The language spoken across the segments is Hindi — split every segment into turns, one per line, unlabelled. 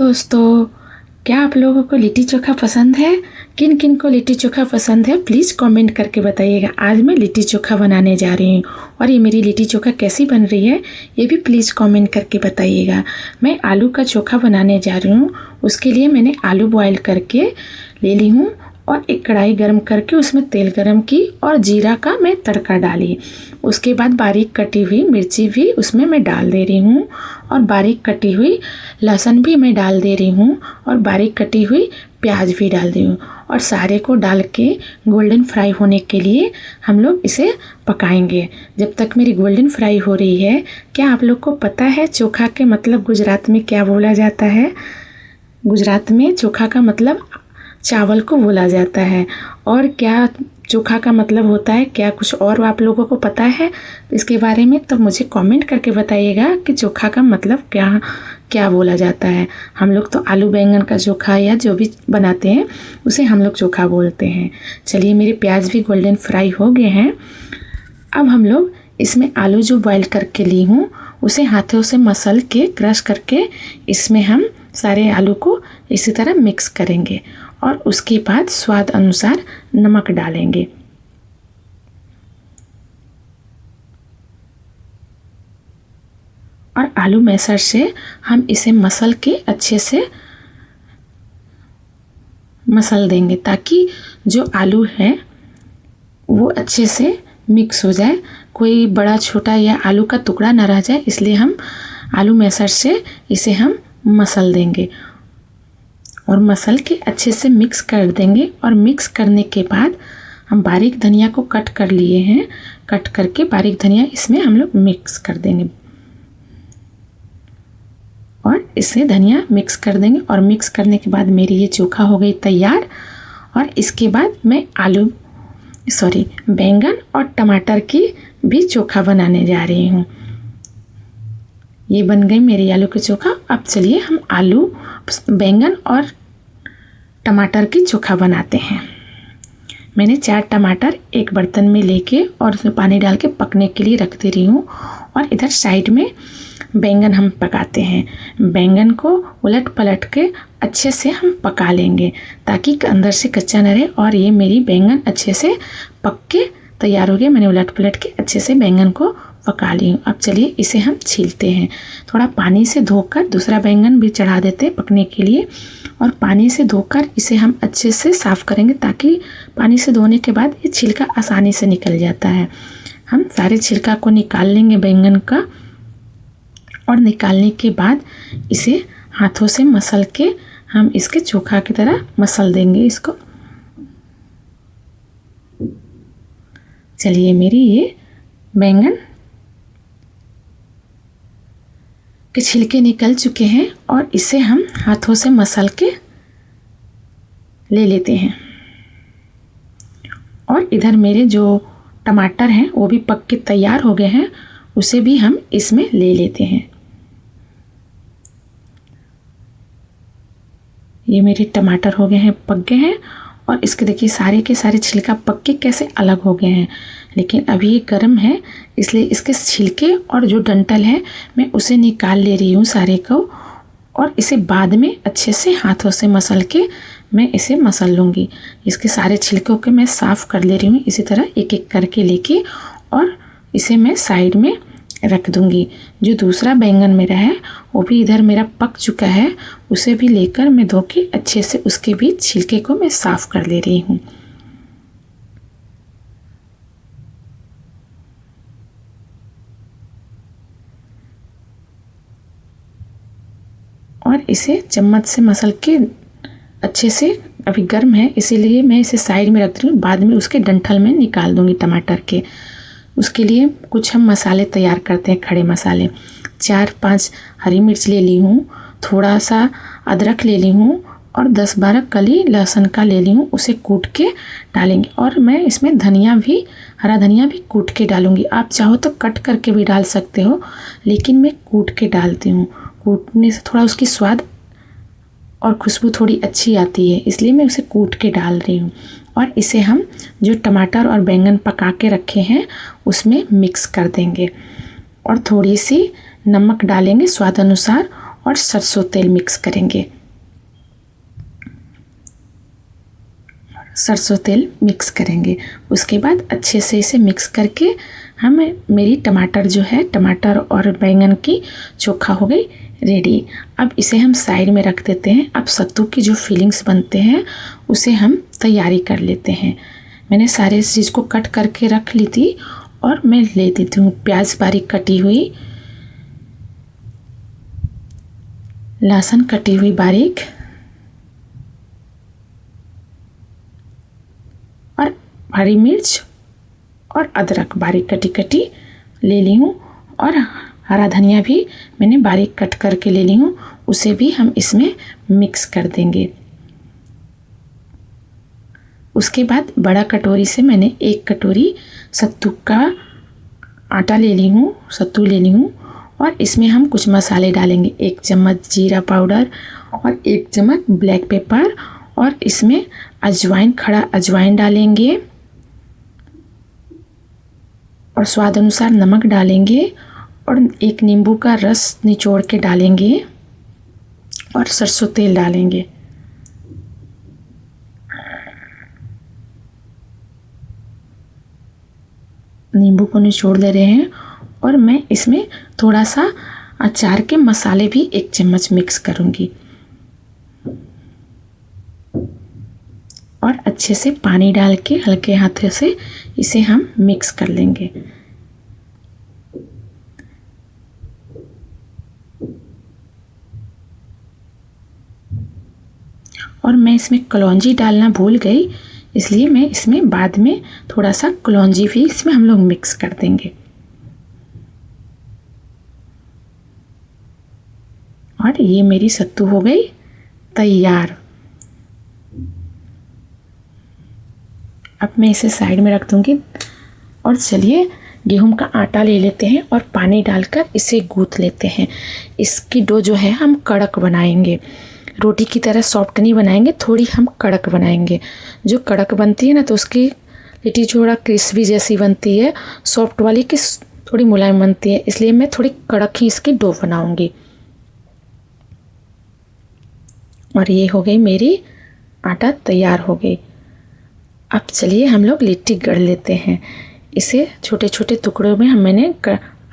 दोस्तों, क्या आप लोगों को लिट्टी चोखा पसंद है? किन किन को लिट्टी चोखा पसंद है प्लीज़ कमेंट करके बताइएगा। आज मैं लिट्टी चोखा बनाने जा रही हूँ और ये मेरी लिट्टी चोखा कैसी बन रही है ये भी प्लीज़ कमेंट करके बताइएगा। मैं आलू का चोखा बनाने जा रही हूँ। उसके लिए मैंने आलू बॉईल करके ले ली हूँ और एक कढ़ाई गरम करके उसमें तेल गरम की और जीरा का मैं तड़का डाली। उसके बाद बारीक कटी हुई मिर्ची भी उसमें मैं डाल दे रही हूँ और बारीक कटी हुई लहसुन भी मैं डाल दे रही हूँ और बारीक कटी हुई प्याज भी डाल दी हूँ और सारे को डाल के गोल्डन फ्राई होने के लिए हम लोग इसे पकाएंगे जब तक मेरी गोल्डन फ्राई हो रही है। क्या आप लोग को पता है चोखा के मतलब गुजरात में क्या बोला जाता है? गुजरात में चोखा का मतलब चावल को बोला जाता है। और क्या चोखा का मतलब होता है, क्या कुछ और आप लोगों को पता है इसके बारे में? तो मुझे कमेंट करके बताइएगा कि चोखा का मतलब क्या क्या बोला जाता है। हम लोग तो आलू बैंगन का चोखा या जो भी बनाते हैं उसे हम लोग चोखा बोलते हैं। चलिए, मेरे प्याज भी गोल्डन फ्राई हो गए हैं। अब हम लोग इसमें आलू जो बॉईल करके ली हूँ उसे हाथों से मसल के क्रश करके इसमें हम सारे आलू को इसी तरह मिक्स करेंगे और उसके बाद स्वाद अनुसार नमक डालेंगे। और आलू मैशर से हम इसे मसल के अच्छे से मसल देंगे ताकि जो आलू है वो अच्छे से मिक्स हो जाए, कोई बड़ा छोटा या आलू का टुकड़ा ना रह जाए। इसलिए हम आलू मैशर से इसे हम मसल देंगे और मसल के अच्छे से मिक्स कर देंगे। और मिक्स करने के बाद हम बारीक धनिया को कट कर लिए हैं, कट करके बारीक धनिया इसमें हम लोग मिक्स कर देंगे और इसे धनिया मिक्स कर देंगे। और मिक्स करने के बाद मेरी ये चोखा हो गई तैयार। और इसके बाद मैं बैंगन और टमाटर की भी चोखा बनाने जा रही हूँ। ये बन गई मेरी आलू की चोखा। अब चलिए हम आलू बैंगन और टमाटर की चोखा बनाते हैं। मैंने 4 टमाटर एक बर्तन में लेके और उसमें पानी डाल के पकने के लिए रख दे रही हूँ और इधर साइड में बैंगन हम पकाते हैं। बैंगन को उलट पलट के अच्छे से हम पका लेंगे ताकि अंदर से कच्चा न रहे। और ये मेरी बैंगन अच्छे से पक के तैयार हो गया। मैंने उलट पलट के अच्छे से बैंगन को पका ली हूँ। अब चलिए इसे हम छीलते हैं। थोड़ा पानी से धोकर दूसरा बैंगन भी चढ़ा देते हैं पकने के लिए और पानी से धोकर इसे हम अच्छे से साफ़ करेंगे ताकि पानी से धोने के बाद ये छिलका आसानी से निकल जाता है। हम सारे छिलका को निकाल लेंगे बैंगन का और निकालने के बाद इसे हाथों से मसल के हम इसके चोखा की तरह मसल देंगे इसको। चलिए, मेरी ये बैंगन के छिलके निकल चुके हैं और इसे हम हाथों से मसल के ले लेते हैं। और इधर मेरे जो टमाटर हैं वो भी पक के तैयार हो गए हैं, उसे भी हम इसमें ले लेते हैं। ये मेरे टमाटर हो गए हैं, पक गए हैं और इसके देखिए सारे के सारे छिलका पक के कैसे अलग हो गए हैं। लेकिन अभी ये गर्म है इसलिए इसके छिलके और जो डंठल है मैं उसे निकाल ले रही हूँ सारे को और इसे बाद में अच्छे से हाथों से मसल के मैं इसे मसल लूँगी। इसके सारे छिलकों के मैं साफ़ कर ले रही हूँ इसी तरह एक एक करके लेके और इसे मैं साइड में रख दूँगी। जो दूसरा बैंगन मेरा है वो भी इधर मेरा पक चुका है, उसे भी लेकर मैं धो के अच्छे से उसके भी छिलके को मैं साफ़ कर ले रही हूँ। और इसे चम्मच से मसल के अच्छे से, अभी गर्म है इसीलिए मैं इसे साइड में रख रही हूँ, बाद में उसके डंठल में निकाल दूँगी टमाटर के। उसके लिए कुछ हम मसाले तैयार करते हैं, खड़े मसाले। 4-5 हरी मिर्च ले ली हूँ, थोड़ा सा अदरक ले ली हूँ और 10-12 कली लहसुन का ले ली हूँ, उसे कूट के डालेंगे। और मैं इसमें धनिया भी, हरा धनिया भी कूट के डालूँगी। आप चाहो तो कट करके भी डाल सकते हो लेकिन मैं कूट के डालती हूँ। कूटने से थोड़ा उसकी स्वाद और खुशबू थोड़ी अच्छी आती है, इसलिए मैं उसे कूट के डाल रही हूँ। और इसे हम जो टमाटर और बैंगन पका के रखे हैं उसमें मिक्स कर देंगे और थोड़ी सी नमक डालेंगे स्वाद अनुसार और सरसों तेल मिक्स करेंगे। सरसों तेल मिक्स करेंगे। उसके बाद अच्छे से इसे मिक्स करके मेरी टमाटर जो है, टमाटर और बैंगन की चोखा हो गई रेडी। अब इसे हम साइड में रख देते हैं। अब सत्तू की जो फीलिंग्स बनते हैं उसे हम तैयारी कर लेते हैं। मैंने सारे चीज़ को कट करके रख ली थी और मैं ले देती हूँ प्याज बारीक कटी हुई, लहसुन कटी हुई बारीक, और हरी मिर्च और अदरक बारीक कटी कटी ले ली हूँ, और हरा धनिया भी मैंने बारीक कट करके ले ली हूँ। उसे भी हम इसमें मिक्स कर देंगे। उसके बाद बड़ा कटोरी से मैंने 1 कटोरी सत्तू का आटा ले ली हूँ, सत्तू ले ली हूँ, और इसमें हम कुछ मसाले डालेंगे। 1 चम्मच जीरा पाउडर और 1 चम्मच ब्लैक पेपर, और इसमें अजवाइन, खड़ा अजवाइन डालेंगे, और स्वाद अनुसार नमक डालेंगे, और 1 नींबू का रस निचोड़ के डालेंगे, और सरसों तेल डालेंगे। नींबू को निचोड़ दे रहे हैं, और मैं इसमें थोड़ा सा अचार के मसाले भी 1 चम्मच मिक्स करूँगी, और अच्छे से पानी डाल के हल्के हाथों से इसे हम मिक्स कर लेंगे। और मैं इसमें कलौंजी डालना भूल गई, इसलिए मैं इसमें बाद में थोड़ा सा कलौंजी भी इसमें हम लोग मिक्स कर देंगे। और ये मेरी सत्तू हो गई तैयार। अब मैं इसे साइड में रख दूंगी, और चलिए गेहूं का आटा ले लेते हैं और पानी डालकर इसे गूंथ लेते हैं। इसकी डो जो है हम कड़क बनाएंगे, रोटी की तरह सॉफ्ट नहीं बनाएंगे, थोड़ी हम कड़क बनाएंगे। जो कड़क बनती है ना तो उसकी लिट्टी थोड़ा क्रिस्पी जैसी बनती है, सॉफ्ट वाली की थोड़ी मुलायम बनती है, इसलिए मैं थोड़ी कड़क ही इसकी डो बनाऊंगी। और ये हो गई मेरी आटा तैयार हो गई। अब चलिए हम लोग लिट्टी गढ़ लेते हैं। इसे छोटे छोटे टुकड़ों में मैंने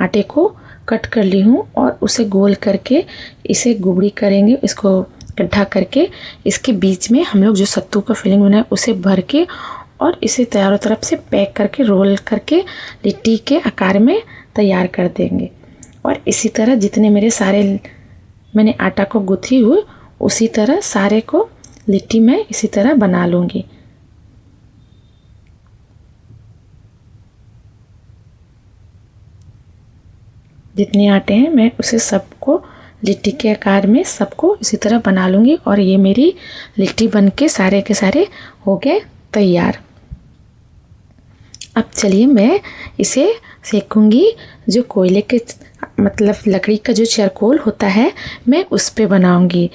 आटे को कट कर ली हूँ, और उसे गोल करके इसे गुबड़ी करेंगे। इसको गड्ढा करके इसके बीच में हम लोग जो सत्तू का फिलिंग बनाए उसे भर के, और इसे चारों तरफ से पैक करके रोल करके लिट्टी के आकार में तैयार कर देंगे। और इसी तरह जितने मेरे सारे मैंने आटा को गूँथी हुई, उसी तरह सारे को लिट्टी मैं इसी तरह बना लूँगी। जितने आटे हैं मैं उसे सबको लिट्टी के आकार में सबको इसी तरह बना लूँगी। और ये मेरी लिट्टी बनके सारे के सारे हो गए तैयार। अब चलिए मैं इसे सेकूँगी। जो कोयले के मतलब लकड़ी का जो चारकोल होता है मैं उस पे बनाऊँगी।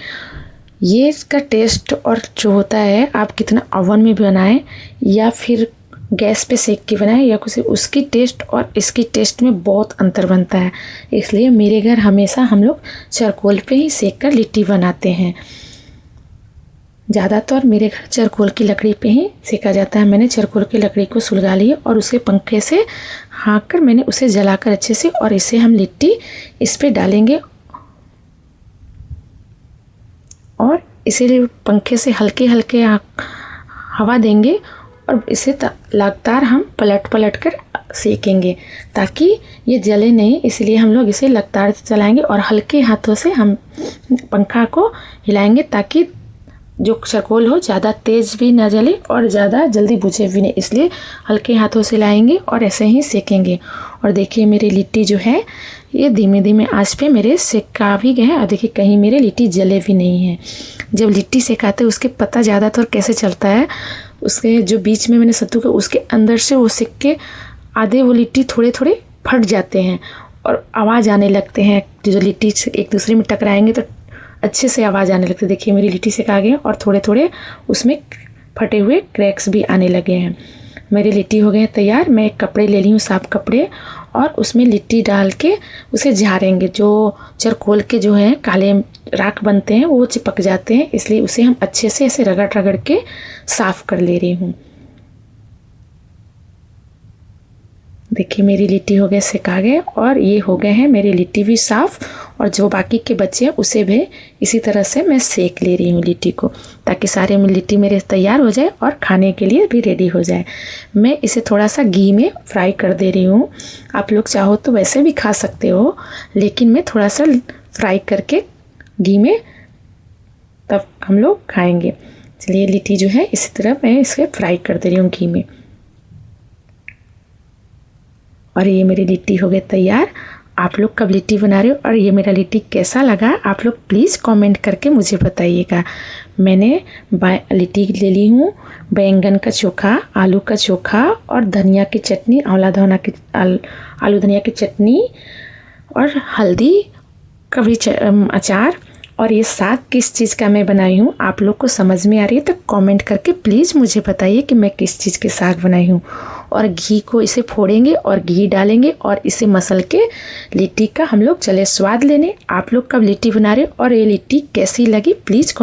ये इसका टेस्ट और जो होता है, आप कितना ओवन में बनाएं या फिर गैस पे सेक के बनाएं या कुछ, उसकी टेस्ट और इसकी टेस्ट में बहुत अंतर बनता है। इसलिए मेरे घर हमेशा हम लोग चारकोल पे ही सेक कर लिट्टी बनाते हैं। ज़्यादातर मेरे घर चारकोल की लकड़ी पे ही सेका जाता है। मैंने चारकोल की लकड़ी को सुलगा लिया और उसे पंखे से हाँक कर मैंने उसे जलाकर अच्छे से, और इसे हम लिट्टी इस पे डालेंगे, और इसे पंखे से हल्के हल्के हवा देंगे, और इसे लगातार हम पलट पलट कर सेकेंगे ताकि ये जले नहीं। इसलिए हम लोग इसे लगातार चलाएंगे और हल्के हाथों से हम पंखा को हिलाएंगे ताकि जो चारकोल हो ज़्यादा तेज़ भी ना जले और ज़्यादा जल्दी बुझे भी नहीं। इसलिए हल्के हाथों से लाएंगे और ऐसे ही सेकेंगे। और देखिए मेरी लिट्टी जो है ये धीमे धीमे आंच पे मेरे सेका भी गए हैं, और देखिए कहीं मेरे लिट्टी जले भी नहीं है। जब लिट्टी सेकाते उसके पता ज़्यादातर कैसे चलता है, उसके जो बीच में मैंने सत्तू के उसके अंदर से वो सेक के आधे वो लिट्टी थोड़े थोड़े फट जाते हैं और आवाज़ आने लगते हैं। जो लिट्टी एक दूसरे में टकराएंगे तो अच्छे से आवाज़ आने लगती है। देखिए मेरी लिट्टी सेका गई और थोड़े थोड़े उसमें फटे हुए क्रैक्स भी आने लगे हैं। मेरी लिट्टी हो गए तैयार। मैं एक कपड़े ले ली हूँ, साफ कपड़े, और उसमें लिट्टी डाल के उसे झाड़ेंगे। जो चारकोल के जो हैं काले राख बनते हैं वो चिपक जाते हैं, इसलिए उसे हम अच्छे से ऐसे रगड़ रगड़ के साफ़ कर ले रही हूँ। देखिए मेरी लिट्टी हो गए सिका गए और ये हो गए हैं मेरी लिट्टी भी साफ़, और जो बाकी के बचे हैं उसे भी इसी तरह से मैं सेक ले रही हूँ लिट्टी को, ताकि सारे लिट्टी मेरे तैयार हो जाए और खाने के लिए भी रेडी हो जाए। मैं इसे थोड़ा सा घी में फ्राई कर दे रही हूँ। आप लोग चाहो तो वैसे भी खा सकते हो, लेकिन मैं थोड़ा सा फ्राई करके घी में तब हम लोग खाएंगे। चलिए लिट्टी जो है इसी तरह मैं इसे फ्राई कर दे रही हूँ घी में, और ये मेरी लिट्टी हो गई तैयार। आप लोग कब लिट्टी बना रहे हो और ये मेरा लिट्टी कैसा लगा आप लोग प्लीज़ कमेंट करके मुझे बताइएगा। मैंने लिट्टी ले ली हूँ, बैंगन का चोखा, आलू का चोखा और धनिया की चटनी, आलू धनिया की चटनी और हल्दी का भी अचार। और ये साग किस चीज़ का मैं बनाई हूँ आप लोग को समझ में आ रही है तो कमेंट करके प्लीज़ मुझे बताइए कि मैं किस चीज़ के साग बनाई हूँ। और घी को इसे फोड़ेंगे और घी डालेंगे और इसे मसल के लिट्टी का हम लोग चले स्वाद लेने। आप लोग कब लिट्टी बना रहे हो और ये लिट्टी कैसी लगी प्लीज़